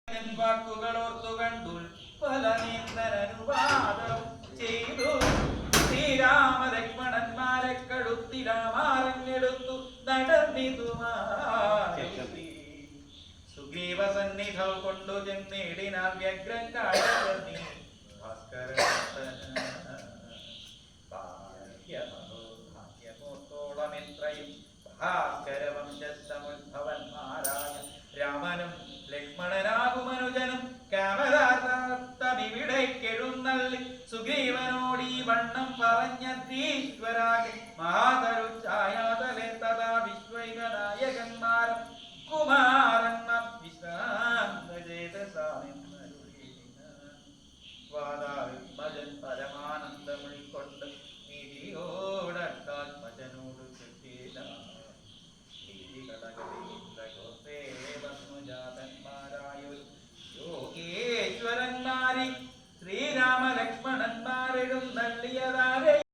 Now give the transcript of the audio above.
വാക്കുകൾ ഓർത്തു കണ്ടു പല നിന്ദനുവാദം ചെയ്തു. ശ്രീരാമലക്ഷ്മണന്മാരെ കഴുത്തിലാമാറഞ്ഞെടുത്തു നടന്നിതുമായി സുഗ്രീവ സന്നിധം കൊണ്ടു ചെന്നേടിനാ വ്യഗ്രം കാഴി ഭാസ്കരമോത്തോളമെത്രയും ഭാസ്കരവംശസമുദ്ഭവന്മാരായ രാമനും ലക്ഷ്മണനാകുമനുജനും കാമരാത്തമിവിടേക്കെഴുന്നള്ളി സുഗ്രീവനോടീ വണ്ണം പറഞ്ഞീശ്വരാകെ മഹാതരുച്ഛായാതലെ തഥാ വിശ്വൈകനായകന്മാരും കുമാരന്മാർ വിശ്രാന്തചേതസാമെന്നരുളിവാദാത്മജൻ പരമാനന്ദമുൾക്കൊണ്ട് നിധിയോടത്താത്മജനോട് യോഗേശ്വരന്മാരി ശ്രീരാമലക്ഷ്മണന്മാരെഴുന്നള്ളിയതാ